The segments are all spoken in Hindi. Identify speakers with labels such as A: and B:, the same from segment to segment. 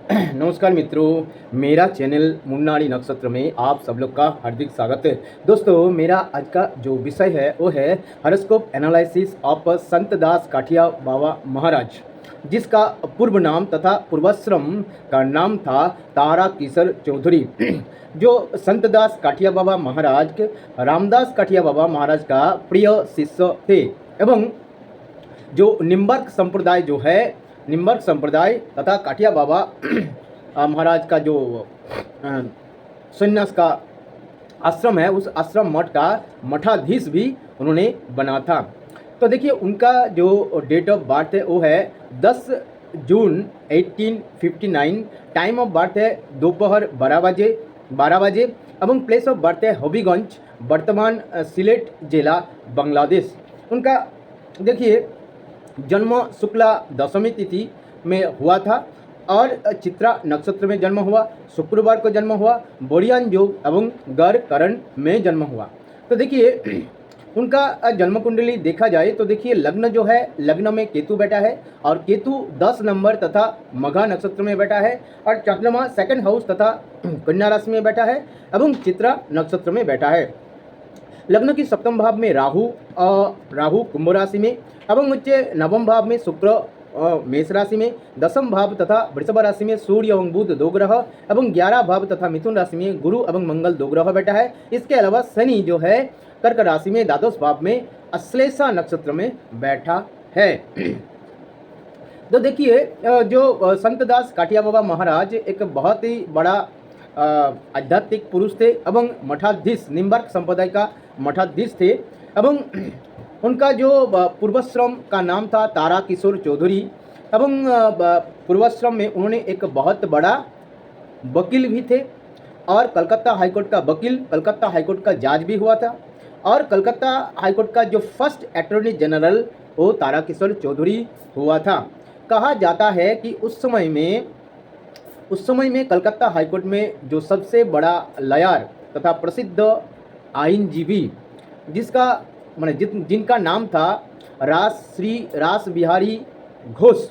A: नमस्कार मित्रों, मेरा चैनल मुन्नाडी नक्षत्र में आप सब लोग का हार्दिक स्वागत है। दोस्तों, मेरा आज का जो विषय है वो है horoscope analysis of Sant Das काठिया बाबा महाराज, जिसका पूर्व नाम तथा पूर्वाश्रम का नाम था तारा किशोर चौधरी। जो संत दास काठिया बाबा महाराज के रामदास काठिया बाबा महाराज का प्रिय शिष्य थे एवं जो निम्बर्क संप्रदाय जो है, निम्बर्क संप्रदाय तथा काठिया बाबा महाराज का जो संन्यास का आश्रम है, उस आश्रम मठ का मठाधीश भी उन्होंने बना था। तो देखिए, उनका जो डेट ऑफ बर्थ है वो है 10 जून 1859। टाइम ऑफ बर्थ है दोपहर 12 बजे एवं प्लेस ऑफ बर्थ है हबीगंज, वर्तमान सिलेट जिला, बांग्लादेश। उनका देखिए जन्म शुक्ला दशमी तिथि में हुआ था और चित्रा नक्षत्र में जन्म हुआ, शुक्रवार को जन्म हुआ, बोरियान योग एवं गर करण में जन्म हुआ। तो देखिए उनका जन्म कुंडली देखा जाए तो देखिए लग्न जो है, लग्न में केतु बैठा है और केतु 10 नंबर तथा मघा नक्षत्र में बैठा है और चंद्रमा सेकंड हाउस तथा कन्या राशि में बैठा है एवं चित्रा नक्षत्र में बैठा है। लग्न की सप्तम भाव में राहु कुंभ राशि में एवं उच्च नवम भाव में शुक्र मेष राशि में, दसम भाव तथा वृषभ राशि में सूर्य एवं बुध दो ग्रह एवं 11 भाव तथा मिथुन राशि में गुरु एवं मंगल दो ग्रह बैठा है। इसके अलावा शनि जो है कर्क राशि में द्वादश भाव में अश्लेषा नक्षत्र में बैठा है। तो देखिए जो संत दास काठिया बाबा महाराज एक बहुत ही बड़ा आध्यात्मिक पुरुष थे एवं मठाधीश, निम्बर्क संप्रदाय का मठाधीश थे एवं उनका जो पूर्वाश्रम का नाम था तारा किशोर चौधरी एवं पूर्वाश्रम में उन्होंने एक बहुत बड़ा वकील भी थे और कलकत्ता हाईकोर्ट का वकील, कलकत्ता हाईकोर्ट का जज भी हुआ था और कलकत्ता हाईकोर्ट का जो फर्स्ट अटॉर्नी जनरल वो तारा किशोर चौधरी हुआ था। कहा जाता है कि उस समय में कलकत्ता हाईकोर्ट में जो सबसे बड़ा लॉयर तथा प्रसिद्ध आईनजीवी जिनका नाम था रास बिहारी घोष,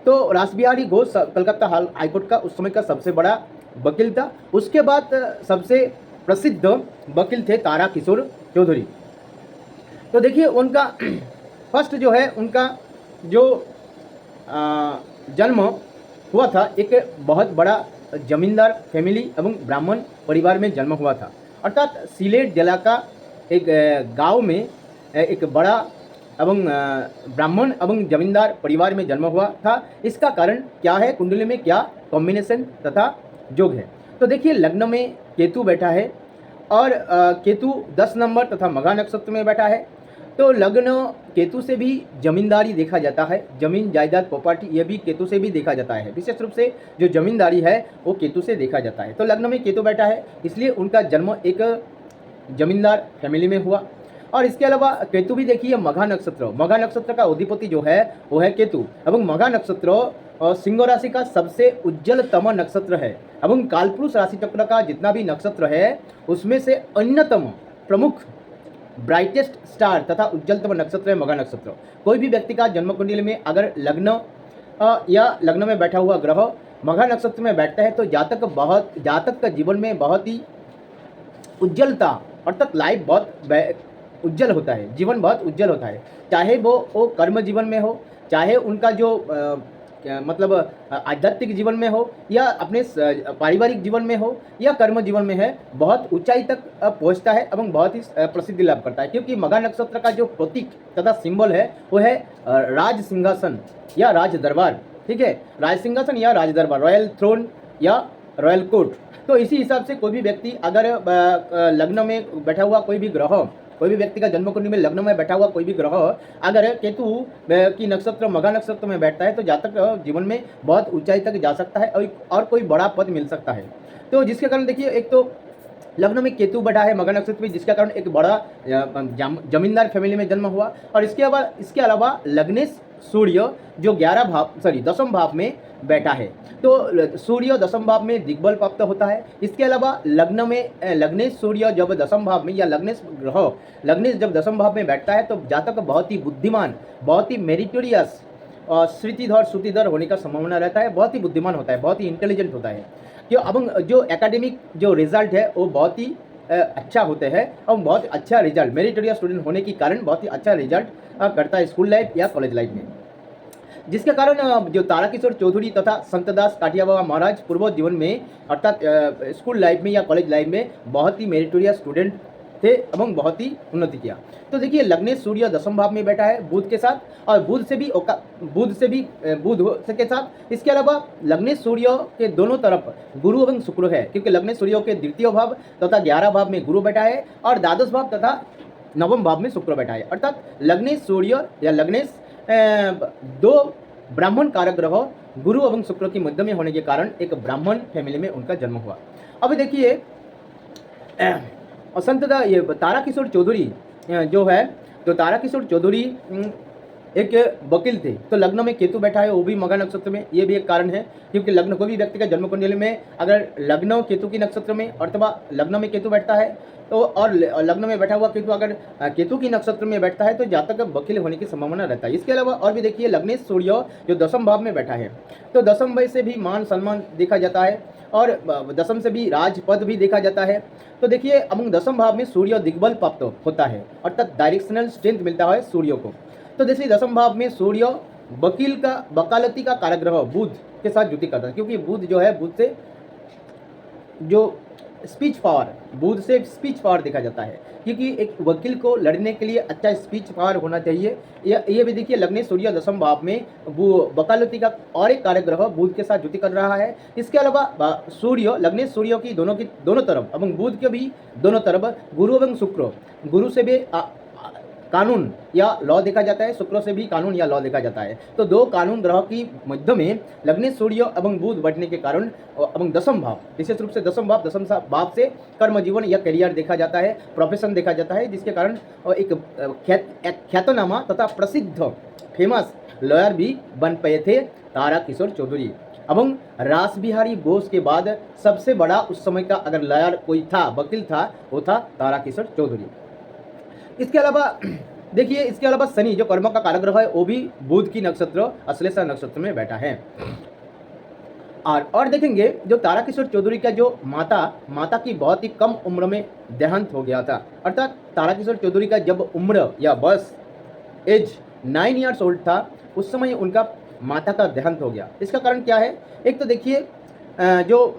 A: तो रास बिहारी घोष कलकत्ता हाईकोर्ट का उस समय का सबसे बड़ा वकील था। उसके बाद सबसे प्रसिद्ध वकील थे तारा किशोर चौधरी। तो देखिए उनका फर्स्ट जो है, उनका जो जन्म हुआ था एक बहुत बड़ा जमींदार फैमिली एवं ब्राह्मण परिवार में जन्म हुआ था, अर्थात सिलेट जिला का एक गांव में एक बड़ा एवं ब्राह्मण एवं जमींदार परिवार में जन्म हुआ था। इसका कारण क्या है, कुंडली में क्या कॉम्बिनेशन तथा योग है। तो देखिए लग्न में केतु बैठा है और केतु 10 नंबर तथा मघा नक्षत्र में बैठा है। तो लग्न केतु से भी जमींदारी देखा जाता है, जमीन जायदाद प्रॉपर्टी ये भी केतु से भी देखा जाता है। विशेष रूप से जो जमींदारी है वो केतु से देखा जाता है। तो लग्न में केतु बैठा है, इसलिए उनका जन्म एक जमींदार फैमिली में हुआ। और इसके अलावा केतु भी देखिए मघा नक्षत्र का अधिपति जो है वो है केतु एवं मघा नक्षत्र सिंह राशि का सबसे उज्जवलतम नक्षत्र है एवं कालपुरुष राशि चक्र का जितना भी नक्षत्र है उसमें से अन्यतम प्रमुख ब्राइटेस्ट स्टार तथा उज्जवलतम नक्षत्र है मघा नक्षत्र। कोई भी व्यक्ति का जन्म कुंडली में अगर लग्न या लग्न में बैठा हुआ ग्रह मघा नक्षत्र में बैठता है तो जातक का जीवन में बहुत ही उज्जवलता, अर्थात लाइफ बहुत उज्जवल होता है, जीवन बहुत उज्जवल होता है। चाहे वो कर्म जीवन में हो, चाहे उनका जो मतलब आध्यात्मिक जीवन में हो या अपने पारिवारिक जीवन में हो या कर्म जीवन में है, बहुत ऊंचाई तक पहुंचता है एवं बहुत ही प्रसिद्धि लाभ करता है। क्योंकि मघा नक्षत्र का जो प्रतीक तथा सिंबल है वो है राज सिंहासन या राज दरबार। ठीक है, राज सिंहासन या राज दरबार, रॉयल थ्रोन या रॉयल कोर्ट। तो इसी हिसाब से कोई भी व्यक्ति अगर लग्न में बैठा हुआ कोई भी ग्रह, कोई भी व्यक्ति का जन्म कुंडली में लग्न में बैठा हुआ कोई भी ग्रह अगर केतु की नक्षत्र मघा नक्षत्र में बैठता है तो जातक जीवन में बहुत ऊंचाई तक जा सकता है और कोई बड़ा पद मिल सकता है। तो जिसके कारण देखिए एक तो लग्न में केतु बैठा है मघा नक्षत्र में, जिसका कारण एक बड़ा जमींदार फैमिली में जन्म हुआ। और इसके अलावा लग्नेश सूर्य जो 10म भाव में बैठा है, तो सूर्य 10म भाव में दिग्बल प्राप्त होता है। इसके अलावा लग्नेश सूर्य जब 10म भाव में या लग्नेश जब 10म भाव में बैठता है तो जातक बहुत ही बुद्धिमान, बहुत ही मेरिटोरियस श्रुतिधर श्रुतिधर होने का संभावना रहता है, बहुत ही बुद्धिमान होता है, बहुत ही इंटेलिजेंट होता है। क्यों अब जो एकेडमिक जो रिजल्ट है वो बहुत ही अच्छा होते हैं और बहुत अच्छा रिजल्ट मेरिटोरियस स्टूडेंट होने के कारण बहुत ही अच्छा रिजल्ट करता है स्कूल लाइफ या कॉलेज लाइफ में, जिसके कारण जो ताराकिशोर चौधरी तथा संतदास काठिया बाबा महाराज पूर्व जीवन में अर्थात स्कूल लाइफ में या कॉलेज लाइफ में बहुत ही मेरिटोरियस स्टूडेंट थे एवं बहुत ही उन्नति किया। तो देखिए लग्नेश सूर्य दशम भाव में बैठा है बुध के साथ और बुध के साथ। इसके अलावा लग्नेश सूर्य के दोनों तरफ गुरु एवं शुक्र है, क्योंकि लग्नेश सूर्य के द्वितीय भाव तथा 11 भाव में गुरु बैठा है और द्वादश भाव तथा नवम भाव में शुक्र बैठा है। अर्थात लग्नेश सूर्य या लग्नेश दो ब्राह्मण कारक ग्रह गुरु एवं शुक्र की मध्य में होने के कारण एक ब्राह्मण फैमिली में उनका जन्म हुआ। अब देखिए ये ताराकिशोर चौधरी जो है, तो ताराकिशोर चौधरी एक वकील थे, तो लग्न में केतु बैठा है वो भी मघा नक्षत्र में, ये भी एक कारण है, क्योंकि लग्न कोई भी व्यक्ति का जन्म कुंडली में अगर लग्न केतु की नक्षत्र में अथवा लग्न में केतु बैठता है तो और लग्न में बैठा हुआ केतु अगर केतु की नक्षत्र में बैठता है तो जातक वकील होने की संभावना रहता है। इसके अलावा और भी देखिए लग्नेश सूर्य जो दशम भाव में बैठा है, तो दशम भाव से भी मान सम्मान देखा जाता है और दशम से भी राज पद भी देखा जाता है। तो देखिए अमंग दशम भाव में सूर्य दिग्बल प्राप्त होता है, अर्थात डायरेक्शनल स्ट्रेंथ मिलता है सूर्य को। तो जैसे दशम भाव में सूर्य वकालती का कारक ग्रह बुध के साथ युति करता है, क्योंकि बुध जो है बुध से जो स्पीच पावर देखा जाता है, क्योंकि एक वकील को लड़ने के लिए अच्छा स्पीच पावर होना चाहिए। ये भी देखिए लग्नेश सूर्य दशम भाव में वकालती का और एक कारक ग्रह बुध के साथ युति कर रहा है। इसके अलावा सूर्य लग्नेश सूर्य की दोनों तरफ एवं बुध के भी दोनों तरफ गुरु एवं शुक्र, गुरु से भी कानून या लॉ देखा जाता है, शुक्र से भी कानून या लॉ देखा जाता है। तो दो कानून ग्रह की मध्य में लग्नेश सूर्य एवं बुध बैठने के कारण एवं दशम भाव, विशेष रूप से दशम भाव से कर्म जीवन या करियर देखा जाता है, प्रोफेशन देखा जाता है, जिसके कारण एक ख्यातनामा तथा प्रसिद्ध फेमस लॉयर भी बन पाए थे ताराकिशोर चौधरी। एवं रास बिहारी बोस के बाद सबसे बड़ा उस समय का अगर लॉयर कोई था, वकील था, वो था ताराकिशोर चौधरी। इसके अलावा देखिए इसके अलावा शनि जो कर्म का कारक ग्रह है वो भी बुध की नक्षत्र अश्लेषा नक्षत्र में बैठा है। और देखेंगे जो ताराकिशोर चौधरी का जो माता की बहुत ही कम उम्र में देहांत हो गया था, अर्थात ताराकिशोर चौधरी का जब उम्र या बस एज 9 ईयर्स ओल्ड था उस समय उनका माता का देहांत हो गया। इसका कारण क्या है? एक तो देखिए जो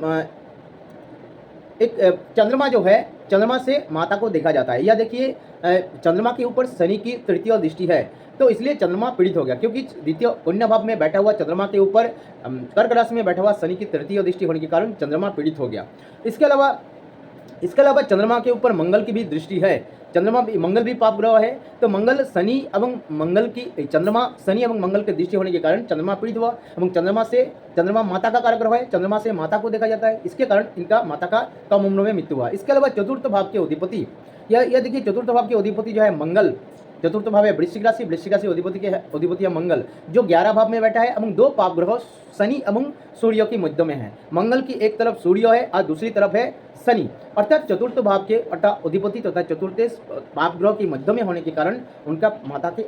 A: एक चंद्रमा जो है, चंद्रमा से माता को देखा जाता है, या देखिए चंद्रमा के ऊपर शनि की तृतीय दृष्टि है, तो इसलिए चंद्रमा पीड़ित हो गया, क्योंकि द्वितीय कन्या भाव में बैठा हुआ चंद्रमा के ऊपर कर्क राशि में बैठा हुआ शनि की तृतीय दृष्टि होने के कारण चंद्रमा पीड़ित हो गया। इसके अलावा चंद्रमा के ऊपर मंगल की भी दृष्टि है, मंगल भी पाप ग्रह है, तो शनि एवं मंगल की दृष्टि होने के कारण चंद्रमा पीड़ित हुआ। एवं चंद्रमा माता का कारक ग्रह है, चंद्रमा से माता को देखा जाता है, इसके कारण इनका माता का कम उम्र में मृत्यु हुआ। इसके अलावा चतुर्थ भाव के अधिपति यह देखिए चतुर्थ भाव के अधिपति जो है मंगल, चतुर्थ भाव है वृश्चिक राशि अधिपति है मंगल, जो 11 भाव में बैठा है एवं दो पाप ग्रह शनि एवं सूर्य की मध्य में है। मंगल की एक तरफ सूर्य है और दूसरी तरफ है शनि, अर्थात चतुर्थ भाव के अधिपति तथा चतुर्थ पाप ग्रह की मध्य में होने के कारण उनका माता की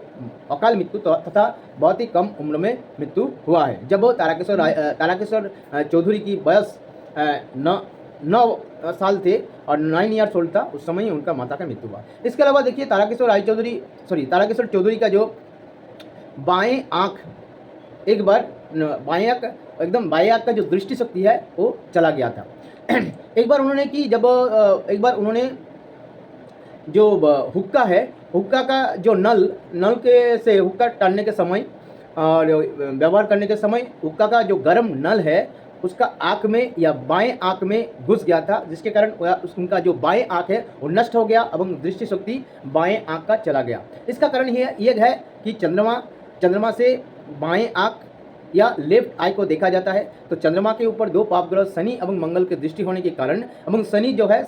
A: अकाल मृत्यु तथा बहुत ही कम उम्र में मृत्यु हुआ है। जब ताराकिशोर चौधरी की वयस 9 साल थे और 9 ईयर्स ओल्ड था, उस समय ही उनका माता का मृत्यु हुआ। इसके अलावा देखिए ताराकिशोर चौधरी का जो बाएं आँख एकदम बाएं आँख का जो दृष्टि शक्ति है वो चला गया था। एक बार उन्होंने जो हुक्का का जो नल के से हुक्का टालने के समय और व्यवहार करने के समय हुक्का का जो गर्म नल है उसका आँख में या बाएं आँख में घुस गया था, जिसके कारण उनका जो बाएं आँख है वो नष्ट हो गया एवं दृष्टि शक्ति बाएं आँख का चला गया। इसका कारण यह है कि चंद्रमा से बाएं आँख या लेफ्ट आई को देखा जाता है, तो चंद्रमा के ऊपर दो पाप ग्रह शनि एवं मंगल की दृष्टि होने के कारण एवं शनि जो है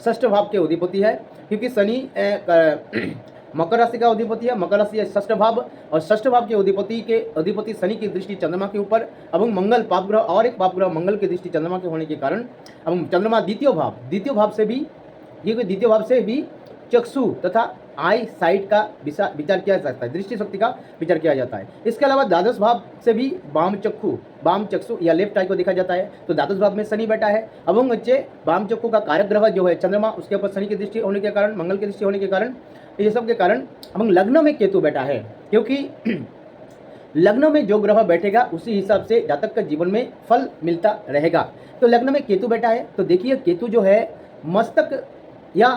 A: षष्ठ भाव के अधिपति है, क्योंकि शनि मकर राशि का अधिपति है, मकर राशि षष्ठ भाव, और षष्ठ भाव के अधिपति शनि की दृष्टि चंद्रमा के ऊपर एवं मंगल पाप ग्रह और एक पाप ग्रह मंगल की दृष्टि चंद्रमा के होने के कारण एवं चंद्रमा द्वितीय भाव से भी चक्षु तथा आई साइट का विचार किया जा सकता है, दृष्टि शक्ति का विचार किया जाता है। इसके अलावा द्वादश भाव से भी वाम चक्षु या लेफ्ट आई को देखा जाता है। तो द्वादश भाव में शनि बैठा है। अभंग वाम चक्षु का कारक ग्रह जो है चंद्रमा, उसके ऊपर शनि की दृष्टि होने के कारण, मंगल की दृष्टि होने के कारण, ये सब के कारण अभंग लग्न में केतु बैठा है। क्योंकि लग्न में जो ग्रह बैठेगा उसी हिसाब से जातक का जीवन में फल मिलता रहेगा। तो लग्न में केतु बैठा है तो देखिए केतु जो है मस्तक या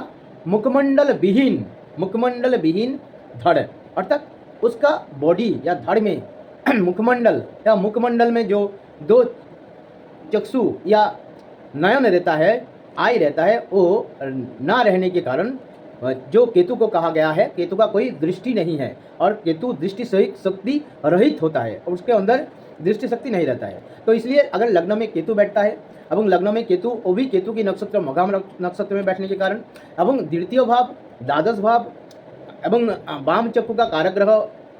A: मुखमंडल विहीन धड़, अर्थात उसका बॉडी या धड़ में मुखमंडल में जो दो चक्षु या नयन रहता है, आई रहता है, वो ना रहने के कारण जो केतु को कहा गया है, केतु का कोई दृष्टि नहीं है और केतु दृष्टि सहित शक्ति रहित होता है और उसके अंदर दृष्टि शक्ति नहीं रहता है। तो इसलिए अगर लग्न में केतु बैठता है एवं लग्न में केतु, वो भी केतु की नक्षत्र मघा नक्षत्र में बैठने के कारण एवं द्वितीय भाव, द्वादश भाव एवं वाम चक्षु का कारक ग्रह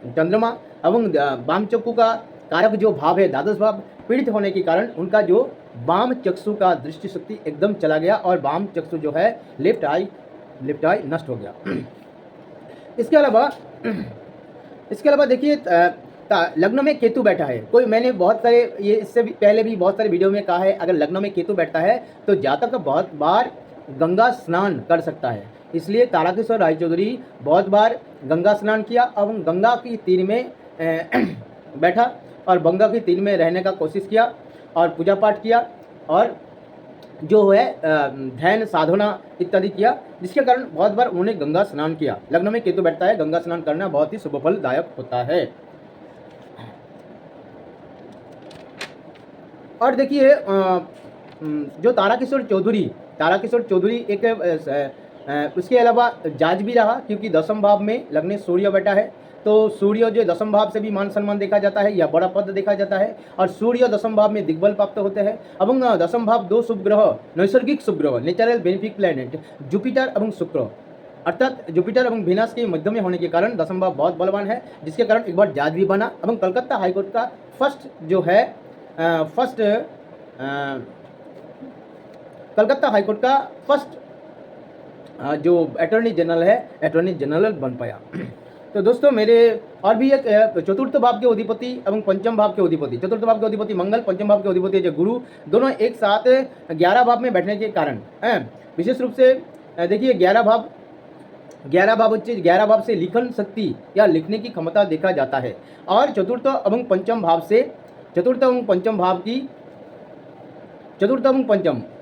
A: चंद्रमा एवं वाम चक्षु का कारक जो भाव है द्वादश भाव पीड़ित होने के कारण उनका जो वाम चक्षु का दृष्टि शक्ति एकदम चला गया और वाम चक्षु जो है लेफ्ट आई नष्ट हो गया। इसके अलावा देखिए लग्न में केतु बैठा है, कोई मैंने बहुत सारे ये इससे भी पहले भी बहुत सारे वीडियो में कहा है, अगर लग्न में केतु बैठता है तो जातक बहुत बार गंगा स्नान कर सकता है। इसलिए तारकेश्वर रायचौधरी बहुत बार गंगा स्नान किया और गंगा की तीर में बैठा और गंगा की तीर में रहने का कोशिश किया और पूजा पाठ किया और जो है ध्यान साधना इत्यादि किया, जिसके कारण बहुत बार उन्होंने गंगा स्नान किया। लग्न में केतु बैठता है, गंगा स्नान करना बहुत ही शुभ फलदायक होता है। और देखिए जो तारकेश्वर चौधरी एक उसके अलावा जाज भी रहा, क्योंकि दसम भाव में लग्न सूर्य बैठा है। तो सूर्य जो दसम भाव से भी मान सम्मान देखा जाता है या बड़ा पद देखा जाता है और सूर्य दसम भाव में दिग्बल प्राप्त होते हैं। एवं दसम भाव दो शुभ ग्रह, नैसर्गिक शुभ ग्रह, नेचुरल बेनिफिक प्लैनेट जुपिटर एवं शुक्र, अर्थात जुपिटर एवं वीनस के मध्य में होने के कारण दसम भाव बहुत बलवान है, जिसके कारण एक बार जाज भी बना। एवं कलकत्ता हाईकोर्ट का कलकत्ता हाईकोर्ट का फर्स्ट जो अटॉर्नी जनरल बन पाया। तो दोस्तों मेरे और भी एक चतुर्थ भाव के अधिपति एवं पंचम भाव के अधिपति, चतुर्थ भाव के अधिपति मंगल, पंचम भाव के अधिपति जो गुरु, दोनों एक साथ 11 भाव में बैठने के कारण विशेष रूप से देखिए 11 भाव से लिखन शक्ति या लिखने की क्षमता देखा जाता है। और चतुर्थ एवं पंचम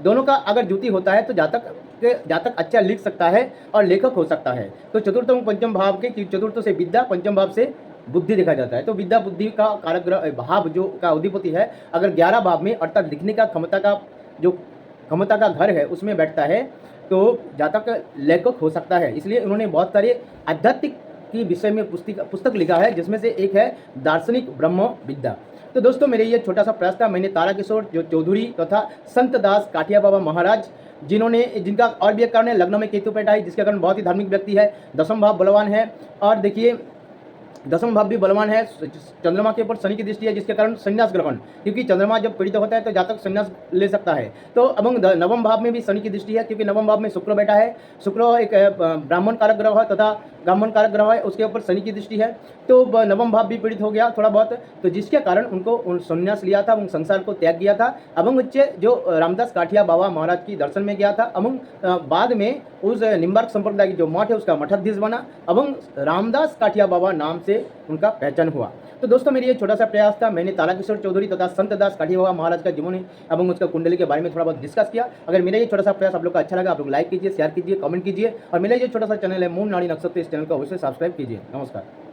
A: दोनों का अगर जुति होता है तो जातक अच्छा लिख सकता है और लेखक हो सकता है। तो चतुर्थ एवं पंचम भाव के चतुर्थ से विद्या, पंचम भाव से बुद्धि देखा जाता है। तो विद्या बुद्धि का कारक ग्रह भाव जो का अधिपति है अगर 11 भाव में अर्थात लिखने का क्षमता का घर है उसमें बैठता है तो जातक लेखक हो सकता है। इसलिए उन्होंने बहुत सारे आध्यात्मिक की विषय में पुस्तक लिखा है, जिसमें से एक है दार्शनिक ब्रह्म विद्या। तो दोस्तों मेरे ये छोटा सा प्रयास था, मैंने तारकेश्वर जो चौधरी तथा संत दास काठिया बाबा महाराज जिनका और भी एक कारण है लग्न में केतु बैठा है, जिसके कारण बहुत ही धार्मिक व्यक्ति है, दसम भाव बलवान है और देखिए दसम भाव भी बलवान है, चंद्रमा के ऊपर शनि की दृष्टि है, जिसके कारण संन्यास ग्रहण, क्योंकि चंद्रमा जब पीड़ित होता है तो जातक संन्यास ले सकता है। तो एवं नवम भाव में भी शनि की दृष्टि है, क्योंकि नवम भाव में शुक्र बैठा है, शुक्र एक ब्राह्मण कारक ग्रह है तथा ब्राह्मण कारक ग्रह है, उसके ऊपर शनि की दृष्टि है। तो नवम भाव भी पीड़ित हो गया थोड़ा बहुत, तो जिसके कारण उनको संन्यास लिया था, उन संसार को त्याग किया था। एवं जो रामदास काठिया बाबा महाराज की दर्शन में गया था एवं बाद में उस निम्बार्क संप्रदाय की जो मठ है उसका मठाधीश बना एवं रामदास काठिया बाबा नाम से उनका पहचान हुआ। तो दोस्तों मेरी ये छोटा सा प्रयास था, मैंने तारकेश्वर चौधरी तथा संत दास काठिया बाबा महाराज का जीवन एवं उसका कुंडली के बारे में थोड़ा बहुत डिस्कस किया। अगर मेरा ये छोटा सा प्रयास आप लोग को अच्छा लगा, आप लोग लाइक कीजिए, शेयर कीजिए, कमेंट कीजिए और मेरा ये छोटा सा चैनल है मून नाड़ी नक्षत्र, इस चैनल को अवश्य सब्सक्राइब कीजिए। नमस्कार।